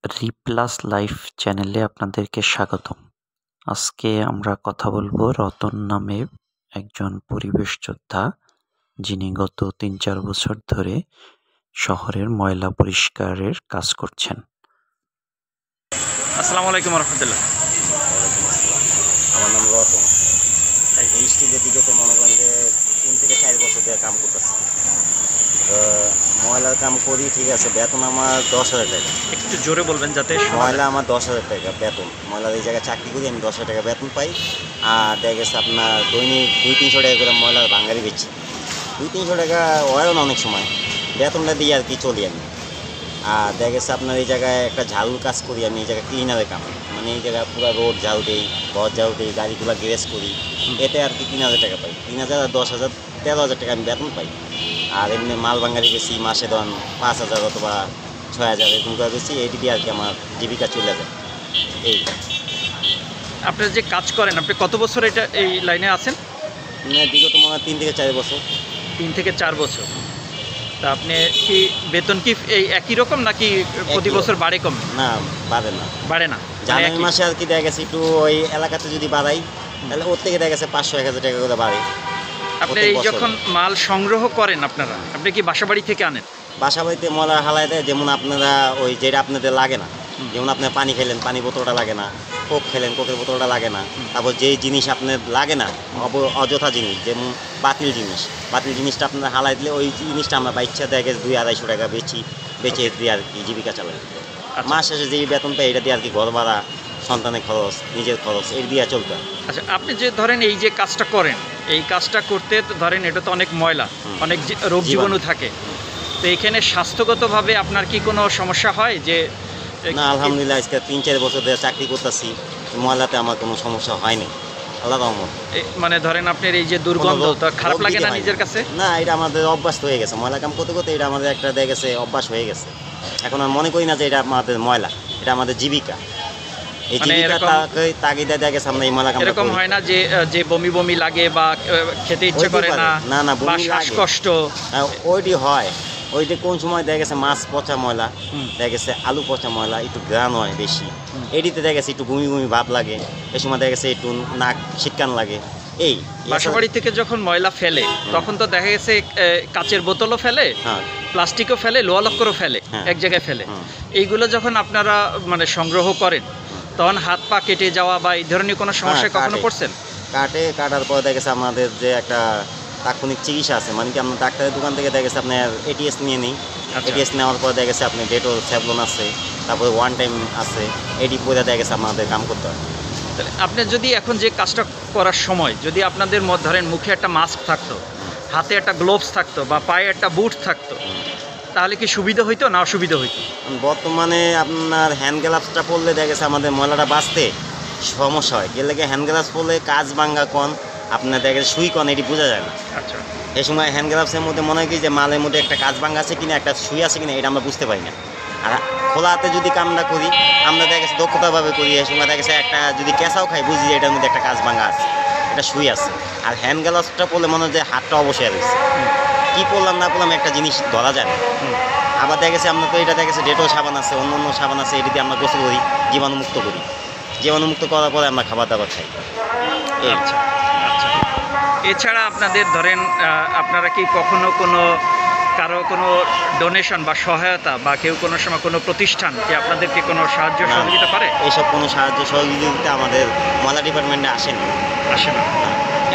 রিপ্লাস life চ্যানেলে আপনাদেরকে স্বাগতম। আজকে আমরা কথা বলবো রতন নামে একজন পরিবেশ যোদ্ধা, যিনি গত ৩-৪ বছর ধরে শহরের ময়লা পরিষ্কারের কাজ করছেন। আসসালামু আলাইকুম রহমতুল্লাহ। ওয়ালাইকুম আসসালাম। আমার নাম রতন। এই স্টিলের দিকে তো মনে করেন যে ৩ থেকে ৪ বছর ধরে কাম করতেছি। তো ময়লার কাম করি, ঠিক আছে। বেতন আমার ১০,০০০ টাকা। একটু জোরে বলবেন যাতে ময়লা আমার ১০,০০০ টাকা বেতন। ময়লার এই জায়গায় চাকরি করি, আমি ১০,০০০ টাকা বেতন পাই। আর দেখা গেছে আপনার দৈনিক ২-৩০০ টাকা করে ময়লার ভাঙ্গারি বেচি। ২-৩০০ টাকা হয় না অনেক সময়, বেতনটা দিয়ে আর কি চলি আমি। আর দেখা গেছে আপনার এই জায়গায় একটা ঝাড়ুর কাজ করি আমি, এই জায়গায় ক্লিনারের কাম। মানে এই জায়গায় পুরো রোড ঝাড়ু দিই, ঘর ঝাড়ু দিই, গাড়িগুলো গ্যারেজ করি। এতে আর কি ৩,০০০ টাকা পাই। ৩,০০০ আর ১০,০০০, ১৩,০০০ টাকা আমি বেতন পাই। আর এমনি মাল ভাঙ্গারি বেশি, মাসে ধরুন ৫,০০০ অথবা ৬,০০০ এরকম করে বেশি। এইটি দিয়ে আর কি আমার জীবিকা চলে যায়। এই আপনি যে কাজ করেন, আপনি কত বছর এই লাইনে আছেন? মানে বিগত মনে হয় ৩ থেকে ৪ বছর। ৩ থেকে ৪ বছর। তা আপনি কি বেতন কি এই একই রকম নাকি প্রতি বছর বাড়ে কমে? না, বাড়ে না, বাড়ে না, জানুয়ারি মাসে আর কি দেখা গেছে একটু ওই এলাকাতে যদি বাড়াই, তাহলে ওর থেকে দেখা গেছে ৫০০-১,০০০ টাকা করে বাড়ে। আপনি এই যখন মাল সংগ্রহ করেন আপনারা, আপনি কি বাসাবাড়ি থেকে আনেন? বাসা বাড়িতে ময়লা হালাই দেয়, যেমন আপনারা ওই যেটা আপনাদের লাগে না, যেমন আপনার পানি খেলেন, পানি বোতলটা লাগে না, কোক খেলেন, কোকের বোতলটা লাগে না। তারপর যেই জিনিস আপনার লাগে না, অযথা জিনিস, যেমন বাতিল জিনিসটা আপনারা হালাই দিলে ওই জিনিসটা আমরা বাইচ্ছা দেখা গেছে ২-২৫০ টাকা বেচে দিয়ে আর কি জীবিকা চালাই। মাস শেষে যেই বেতন পাই এটা দিয়ে আর কি ঘর ভাড়া, সন্তানের খরচ, নিজের খরচ এই দিয়ে চলতে হয়। আচ্ছা, আপনি যে ধরেন এই যে কাজটা করেন, এই কাজটা করতে তো ধরেন এটা তো অনেক ময়লা, অনেক রোগ জীবাণু থাকে। তো এখানে স্বাস্থ্যগতভাবে আপনার কি কোনো সমস্যা হয়? যে না, আলহামদুলিল্লাহ আজকে ৩-৪ বছর ধরে চাকরি করতেছি, ময়লাতে আমার কোনো সমস্যা হয়নি, আল্লাহ রহমত। মানে ধরেন আপনার এই যে দুর্গন্ধ, তা খারাপ লাগে না নিজের কাছে? না, এটা আমাদের অভ্যাস হয়ে গেছে, ময়লা কাম করতে করতে এটা আমাদের একটা দেখা গেছে অভ্যাস হয়ে গেছে। এখন আর মনে করি না যে এটা আমাদের ময়লা, এটা আমাদের জীবিকা। এই জীবিকা তাগিদে দেখা গেছে আমরা এই ময়লা কাম। এরকম হয় না যে বমি বমি লাগে বা খেতে ইচ্ছে করে না? না না, বা বমি লাগে, শ্বাসকষ্ট ওইটি হয়। ওইটা কোন সময় দেখা গেছে মাছ পচা ময়লা, দেখা গেছে আলু পচা ময়লা, একটু গ্রান হয় বেশি, এটিতে দেখা গেছে একটু বমি বমি ভাব লাগে। এই সময় দেখা গেছে একটু নাক শীতকান লাগে। এই বাসাবাড়ি থেকে যখন ময়লা ফেলে তখন তো দেখা গেছে কাচের বোতলও ফেলে, প্লাস্টিকও ফেলে, লোহা লক্করও ফেলে, এক জায়গায় ফেলে। এইগুলো যখন আপনারা মানে সংগ্রহ করেন, তখন হাত পা কেটে যাওয়া বা এই ধরনের কোনো সমস্যায় কখনো পড়ছেন? কাটার পর দেখা গেছে আমাদের যে একটা তাৎক্ষণিক চিকিৎসা আছে, মানে কি আপনার ডাক্তারের দোকান থেকে দেখা গেছে আপনার এটিএস নিয়ে নিই। এটিএস নেওয়ার পর দেখা গেছে আপনি ডেটল, স্যাভলন আছে, তারপরে ওয়ান টাইম আছে, এটি পরে দেখা গেছে আমাদের কাম করতে হয়। আপনি যদি এখন যে কাজটা করার সময় যদি আপনাদের ধরেন মুখে একটা মাস্ক থাকতো, হাতে একটা গ্লোভস থাকতো বা পায়ে একটা বুট থাকতো, তাহলে কি সুবিধা হইতো না অসুবিধা হইতো? বর্তমানে আপনার হ্যান্ড গ্লাভসটা পরলে দেখা গেছে আমাদের ময়লাটা বাঁচতে সমস্যা হয়। গেলে হ্যান্ড গ্লাভস পরলে কাজ ভাঙ্গা কন, আপনার দেখা গেছে সুই কন, এটি বোঝা যায় না। আচ্ছা, এই সময় হ্যান্ড গ্লাভসের মধ্যে মনে হয় কি যে মালের মধ্যে একটা কাজ ভাঙ্গা আছে কিনা, একটা সুই আছে কিনা, এটা আমরা বুঝতে পারি না। আর খোলা হাতে যদি কামটা করি, আমরা দেখা গেছে দক্ষতাভাবে করি, এই সময় দেখা গেছে একটা যদি কেঁচাও খাই, বুঝি যে এটার মধ্যে একটা কাজ ভাঙ্গা আছে, একটা সুই আছে। আর হ্যান্ড গ্লাভসটা পরলে মনে হয় যে হাতটা অবশ্যই রয়েছে, কী পরলাম না পরলাম একটা জিনিস ধরা যায় না। আবার দেখা গেছে আমরা তো এটা দেখা গেছে ডেটল সাবান আছে, অন্য অন্য সাবান আছে, এটি দিয়ে আমরা গোসল করি, জীবাণুমুক্ত করি। জীবাণুমুক্ত করার পরে আমরা খাবার দাবার খাই। আচ্ছা আচ্ছা। এছাড়া আপনাদের ধরেন আপনারা কি কখনো কারো কোনো ডোনেশন বা সহায়তা বা কেউ কোনো সময় কোনো প্রতিষ্ঠান কি আপনাদেরকে কোনো সাহায্য সহযোগিতা করে? এইসব কোনো সাহায্য সহযোগিতা আমাদের ময়লা ডিপার্টমেন্টে আসেনি, আসে না।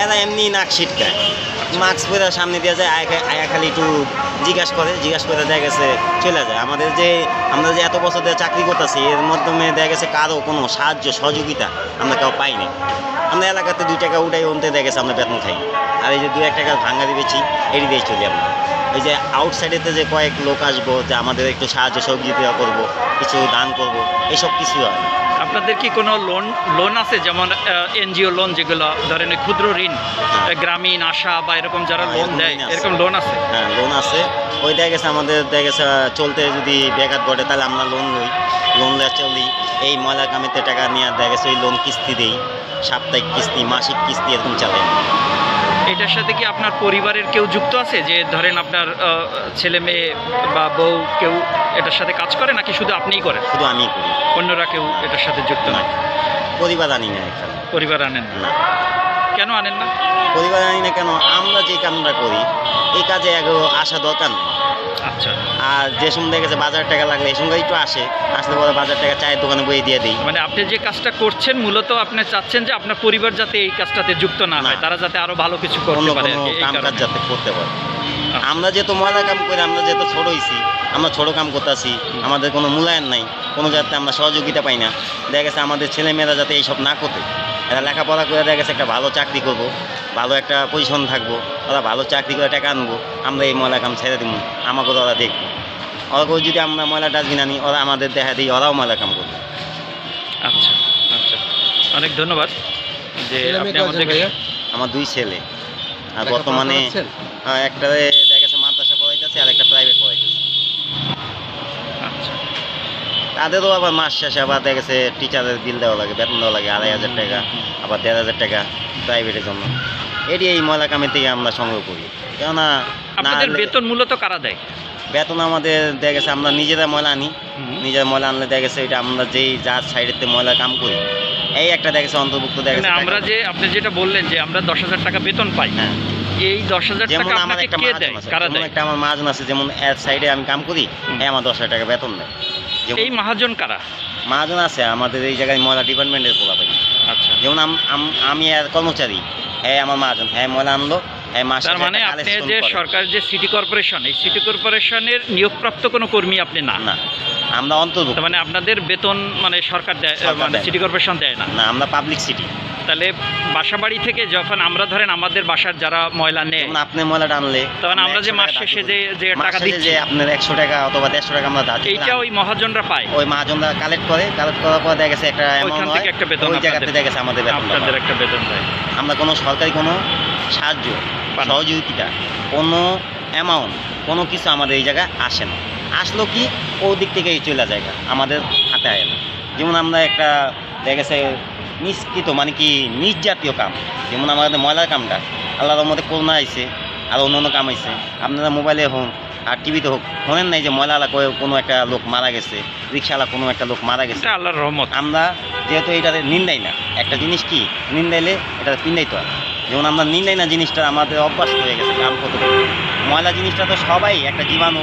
এরা এমনি নাক ছিটকায়, মাস্ক পরে সামনে দিয়ে যায়, আয়া খালি একটু জিজ্ঞাসা করে দেখা গেছে চলে যায়। আমরা যে এত বছর ধরে চাকরি করতেছি, এর মাধ্যমে দেখা গেছে কারো কোনো সাহায্য সহযোগিতা আমরা কেউ পাইনি। আমরা এলাকাতে 2 টাকা উঠাই, ওনতে দেখা গেছে আমরা বেতন খাই। আর এই যে 2-1 টাকা ভাঙ্গারি বেচি, এটি দিয়ে চলি আমরা। ওই যে আউটসাইডেতে যে কয়েক লোক আসবো, যে আমাদের একটু সাহায্য সহযোগিতা করবো, কিছু দান করবো, এসব কিছু হয় না। আপনাদের কি কোনো লোন আছে, যেমন এনজিও লোন, যেগুলো ধরেন ক্ষুদ্র ঋণ, গ্রামীণ আশা বা এরকম যারা লোন দেয়, এরকম লোন আছে? হ্যাঁ, লোন আছে। ওই দেখা গেছে আমাদের দেখা গেছে চলতে যদি ব্যাঘাত ঘটে, তাহলে আমরা লোন নিয়ে চলি। এই ময়লা কামিতে টাকা নিয়ে দেখা গেছে ওই লোন কিস্তি দিই, সাপ্তাহিক কিস্তি, মাসিক কিস্তি, এরকম চালাই। এটার সাথে কি আপনার পরিবারের কেউ যুক্ত আছে, যে ধরেন আপনার ছেলে মেয়ে বা বউ কেউ এটার সাথে কাজ করে, নাকি শুধু আপনিই করেন? শুধু আমিই করি, অন্যরা কেউ এটার সাথে যুক্ত নয়? পরিবার আনি না এখানে। পরিবার আনেন না? কেন আনেন না? পরিবার আনি না কেন, আমরা যে কামটা করি এই কাজে আসা দরকার নেই। আচ্ছা, আর যে সময় দেখা গেছে বাজার টাকা লাগলে এই সঙ্গে একটু আসলে পরে বাজার টাকা চায়ের দোকানে বইয়ে দিয়ে দিই। মানে আপনি যে কাজটা করছেন মূলত আপনি চাচ্ছেন যে আপনার পরিবার যাতে এই কাজটাতে যুক্ত না হয়, তারা যাতে আরো ভালো কিছু করতে পারে, কাম কাজ যাতে করতে পারে। আমরা যেহেতু ময়লা কাম করি, আমরা যেহেতু ছোট হয়েছি, আমরা ছোট কাম করতেছি, আমাদের কোনো মূল্যায়ন নাই, কোনো যাতে আমরা সহযোগিতা পাই না। দেখা গেছে আমাদের ছেলেমেয়েরা যাতে এইসব না করতে, এরা লেখাপড়া করে দেখা গেছে একটা ভালো চাকরি করব, ভালো একটা পজিশন থাকবো, ওরা ভালো চাকরি করে টাকা আনবো, আমরা এই ময়লা কাম ছেড়ে দিব, আমাকে ওরা দেখবো। ওরা যদি আমরা ময়লা ডাস্টবিন আনি, ওরা আমাদের দেখা দিই, ওরাও ময়লা কাম করবে। আচ্ছা আচ্ছা, অনেক ধন্যবাদ যে আপনি আমাদেরকে। আমার 2 ছেলে, আর বর্তমানে একটা দেখা গেছে মাদ্রাসা পড়াইতেছে আর একটা প্রাইভেট পড়াইতেছে। আচ্ছা, তাদেরও আবার মাস শেষে আবার দেখা গেছে টিচারের বিল দেওয়া লাগে, বেতন দেওয়া লাগে 2,500 টাকা, আবার 1,500 টাকা প্রাইভেটের জন্য। এটি এই ময়লা কামের থেকে আমরা সংগ্রহ করি। কেননা আপনাদের বেতন মূলত কারা দেয়? বেতন আমাদের দেখা গেছে আমরা নিজেরা ময়লা আনি, নিজেরা ময়লা আনলে দেখা গেছে এটা আমরা যেই যার সাইডেতে ময়লা কাম করি এই একটা দেখা গেছে অন্তর্ভুক্ত দেখা গেছে। আমরা যে আপনি যেটা বললেন যে আমরা 10,000 টাকা বেতন পাই, হ্যাঁ, এই 10,000 টাকা আপনাকে কে দেয়, কারা দেয়? একটা আমার মহাজন আছে, যেমন এর সাইডে আমি কাম করি, আমার 10,000 টাকা বেতন দেয়। এই মহাজন কারা? মহাজন আছে আমাদের এই জায়গায় ময়লা ডিপার্টমেন্টের পোলা পাই। আচ্ছা, যেমন আমি আর কর্মচারী, হ্যাঁ আমার মহাজন, হ্যাঁ ময়লা আনলো, তার মানে আপনি যে সরকার যে সিটি কর্পোরেশন, এই সিটি কর্পোরেশনের নিয়োগপ্রাপ্ত কোনো কর্মী আপনি না? না, আমরা অন্তর্ভুক্ত। মানে আপনাদের বেতন মানে সরকার দেয়, মানে সিটি কর্পোরেশন দেয় না? না, আমরা পাবলিক সিটি। তাহলে বাসা বাড়ি থেকে যখন আমরা ধরেন আমাদের বাসার যারা ময়লা নেয়, আপনি ময়লাটা আনলে তখন আমরা যে মাস শেষে যে টাকা দিচ্ছি, আপনার 100 টাকা অথবা 150 টাকা আমরা দাঁড়ি, এইটা ওই মহাজনরা পায়। ওই মহাজনরা কালেক্ট করার পর দেখা গেছে একটা ওইখান থেকে একটা বেতন, ওই জায়গাতে দেখা গেছে আমাদের বেতন, আপনাদের একটা বেতন দেয়। আমরা কোনো সরকারি কোনো সাহায্য সহযোগিতা, কোনো অ্যামাউন্ট, কোনো কিছু আমাদের এই জায়গায় আসে না। আসলো কি ও দিক থেকেই চলে যায়, আমাদের হাতে আয় না। যেমন আমরা একটা দেখা গেছে নিষ্কৃত মানে কি নিজ জাতীয় কাম, যেমন আমাদের ময়লার কামটা আল্লাহর মধ্যে করোনা আইছে, আর অন্য কাম আইছে। আপনারা মোবাইলে হোক আর টিভিতে হোক শোনেন নাই যে ময়লাওয়ালা কোনো একটা লোক মারা গেছে, রিক্সাওয়ালা কোনো একটা লোক মারা গেছে, আল্লাহর রহমত। আমরা যেহেতু এটাতে নিন্দাই না, একটা জিনিস কি নিন্দাইলে এটা পিন্দাইতে হয়। যেমন আমরা নিন্দাই না জিনিসটা আমাদের অভ্যাস হয়ে গেছে কাম করতে। ময়লা জিনিসটা তো সবাই একটা জীবাণু,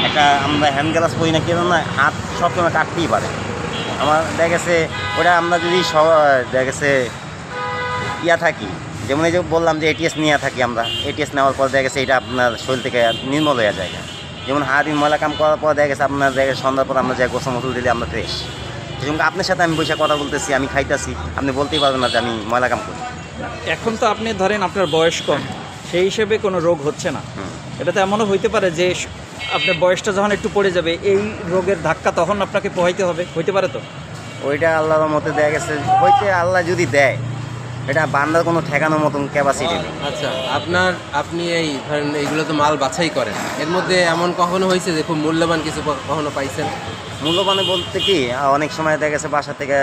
একটা আমরা হ্যান্ড গ্লাভস পরি না, কেন না হাত সবসময় কাটতেই পারে। আমার দেখা গেছে ওটা আমরা যদি দেখা গেছে থাকি, যেমন এই যে বললাম যে এটিএস নিয়ে থাকি, আমরা এটিএস নেওয়ার পর দেখা গেছে এটা আপনার শরীর থেকে নির্মল হয়ে যায়। যেমন হাড়ির ময়লা কাম করার পর দেখা গেছে আপনার দেখা গেছে সন্ধ্যার পর আমরা যে গোসল মসল দিলে আমরা ফ্রেশ। সেজন্য আপনার সাথে আমি বসে কথা বলতেছি, আমি খাইতেছি, আপনি বলতেই পারবেন না যে আমি ময়লা কাম করি। এখন তো আপনি ধরেন আপনার বয়স কম, সেই হিসেবে কোনো রোগ হচ্ছে না। এটা তো এমনও হইতে পারে যে আপনার বয়সটা যখন একটু পড়ে যাবে এই রোগের ধাক্কা তখন আপনাকে পোহাইতে হবে, হইতে পারে তো? ওইটা আল্লাহর মতে দেখা গেছে হইতে, আল্লাহ যদি দেয় এটা বান্দার কোনো ঠেকানোর মতন ক্যাপাসিটি নেই। আচ্ছা, আপনি এই ধরেন এইগুলো তো মাল বাছাই করেন, এর মধ্যে এমন কখনো হয়েছে যে খুব মূল্যবান কিছু কখনো পাইছেন? মূল্যবানে বলতে কি, অনেক সময় দেখা গেছে বাসা থেকে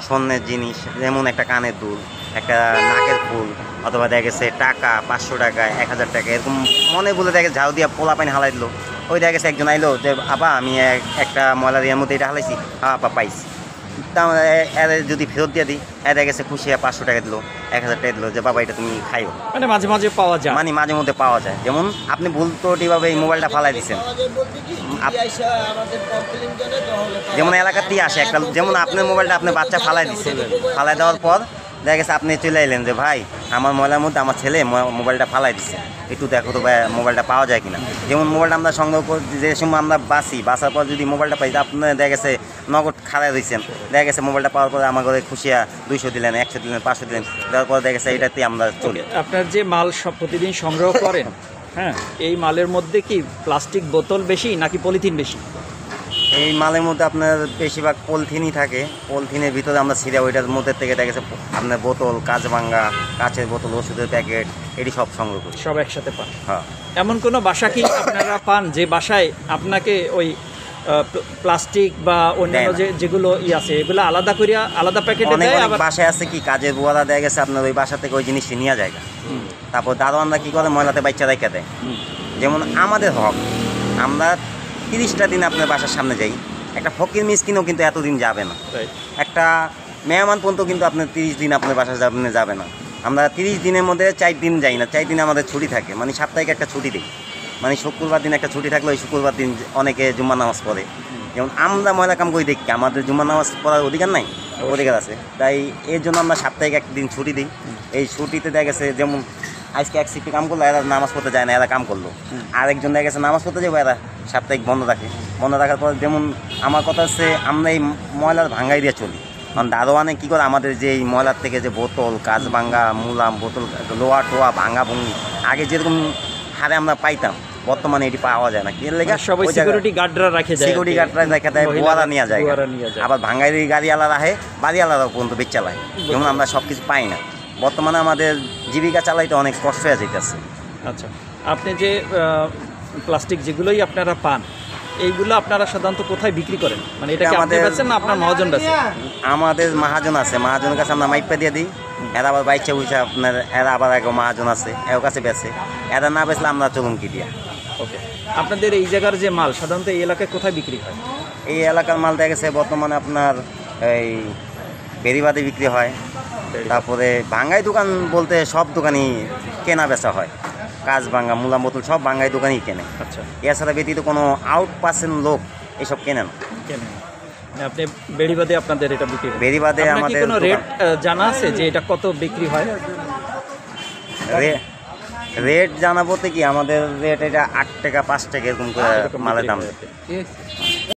স্বর্ণের জিনিস, যেমন একটা কানের দুল, একটা নাকের ফুল, অথবা দেখা গেছে টাকা 500 টাকা 1000 টাকা এরকম মনে বলে দেখে ঝাউ দিয়া পোলা পানি হালাই দিল। ওই দেখা গেছে একজন আইলো যে আপা আমি একটা ময়লার ইয়ার মধ্যে এটা হালাইছি, আপা পাইছি, তা এর যদি ফেরত দিয়ে দিই, দেখা গেছে খুশি 500 টাকা দিল, 1000 টাকা দিল, যে বাবা এটা তুমি খাইও। মানে মাঝে মাঝে পাওয়া যায়, মানে মাঝে মধ্যে পাওয়া যায়। যেমন আপনি ভুল ত্রুটিভাবে এই মোবাইলটা ফালাই দিচ্ছেন, যেমন এলাকাতেই আসে একটা, যেমন আপনার মোবাইলটা আপনার বাচ্চা ফালাই দিচ্ছে, ফালাই দেওয়ার পর দেখা গেছে আপনি চলে এলেন যে ভাই আমার ময়লার মধ্যে আমার ছেলে মোবাইলটা ফালাই দিচ্ছে, একটু দেখো তো ভাই মোবাইলটা পাওয়া যায় কিনা। যেমন মোবাইলটা আমরা সংগ্রহ করি, যে সময় আমরা বাসার পর যদি মোবাইলটা পাই, আপনার দেখা গেছে নগদ খারাপ দিচ্ছেন, দেখা গেছে মোবাইলটা পাওয়ার পরে আমার ঘরে খুশিয়া 200 দিলেন, 100 দিলেন, 500 দিলেন, দেওয়ার পর দেখা গেছে এটাতেই আমরা চলি। আপনার যে মাল প্রতিদিন সংগ্রহ করেন, হ্যাঁ, এই মালের মধ্যে কি প্লাস্টিক বোতল বেশি নাকি পলিথিন বেশি? এই মালের মধ্যে আপনার বেশিরভাগ পলিথিনই থাকে। পলিথিনের ভিতরে আমরা ছিঁড়ে ওইটার মধ্যে থেকে দেখা গেছে আপনার বোতল, কাঁচ ভাঙ্গা, কাঁচের বোতল, ওষুধের প্যাকেট, এটি সব সংগ্রহ করি, সব একসাথে পান? হ্যাঁ। এমন কোনো বাসা কি আপনারা পান যে বাসায় আপনাকে ওই প্লাস্টিক বা অন্যান্য যেগুলো আছে এগুলো আলাদা করিয়া আলাদা প্যাকেটে দেয়? আবার বাসায় আছে কি কাজের বুয়ারা দেখা গেছে আপনার ওই বাসা থেকে ওই জিনিসটি নিয়ে যায়, তারপর দারোয়ানরা কী করে ময়লাতে বাচ্চা রেখে দেয়। যেমন আমাদের হক, আমরা 30টা দিন আপনার বাসার সামনে যাই, একটা ফকির মিসকিনও কিন্তু এতদিন যাবে না, একটা মেহমান পর্যন্ত কিন্তু আপনার 30 দিন আপনার বাসার সামনে যাবে না। আমরা 30 দিনের মধ্যে 4 দিন যাই না, 4 দিনে আমাদের ছুটি থাকে, মানে সাপ্তাহিক একটা ছুটি দিই, মানে শুক্রবার দিন একটা ছুটি থাকলে ওই শুক্রবার দিন অনেকে জুম্মা নামাজ পড়ে। যেমন আমরা ময়লা কাম করে দেখি, আমাদের জুম্মা নামাজ পড়ার অধিকার নাই, অধিকার আছে, তাই এর জন্য আমরা সাপ্তাহিক একদিন ছুটি দিই। এই ছুটিতে দেখা গেছে যেমন আজকে এক শিফটে কাম করলো, এরা নামাজ পড়তে যায় না, এরা কাম করলো, আরেকজন দেখা গেছে নামাজ পড়তে যাবো, এরা সাপ্তাহিক বন্ধ রাখে। বন্ধ রাখার পর যেমন আমার কথা হচ্ছে আমরা এই ময়লার ভাঙ্গাই দিয়ে চলি। কারণ দারোয়ানে কী করে আমাদের যে এই ময়লার থেকে যে বোতল, কাঁচ ভাঙ্গা, মুলাম, বোতল, লোহা টোয়া ভাঙ্গা ভঙ্গি আগে যেরকম হারে আমরা পাইতাম, বর্তমানে এটি পাওয়া যায় না। কি লেগে সবাই সিকিউরিটি গার্ডরা রাখে যায়, সিকিউরিটি গার্ডরা রেখে দেয়, বোয়ারা নিয়ে যায়, আবার ভাঙ্গাইরি গাড়িওয়ালা রাখে, বাড়িওয়ালারাও পর্যন্ত বেচ চালায়। যেমন আমরা সব কিছু পাই না, বর্তমানে আমাদের জীবিকা চালাইতে অনেক কষ্ট হয়ে যেতেছে। আচ্ছা, আপনি যে প্লাস্টিক যেগুলোই আপনারা পান, এইগুলো আপনারা সাধারণত কোথায় বিক্রি করেন? মানে এটা কি আপনি বেচেন না আপনার মহাজন বেচে? আমাদের মহাজন আছে, মহাজনের কাছে আমরা মাইপা দিয়ে দিই, এরা আবার বাইচা বুঝছে আপনার, এরা আবার এক মহাজন আছে, এর কাছে বেচে, এরা না বেচলে আমরা চলুন কি দিয়া। ওকে, আপনাদের এই জায়গার যে মাল সাধারণত এই এলাকায় কোথায় বিক্রি হয়? এই এলাকার মাল দেখা গেছে বর্তমানে আপনার এই বেরিবাদে বিক্রি হয়, তারপরে ভাঙ্গাই দোকান বলতে সব দোকানই কেনা বেচা হয়, কাজ ভাঙ্গা, মুলা বোতল সব ভাঙ্গাই দোকানই কেনে। আচ্ছা, এছাড়া ব্যতীত কোনো আউট পার্সেন্ট লোক এসব কেনে না। কেনেন আপনি বেড়িবাদে আপনাদের এটা বিক্রি হয়? বেরিবাদে আপনার কি আমাদের কোনো রেট জানা আছে যে এটা কত বিক্রি হয়? রেট জানা বলতে কি আমাদের রেট এটা 8 টাকা 5 টাকা এরকম করে মালের দাম। ঠিক আছে।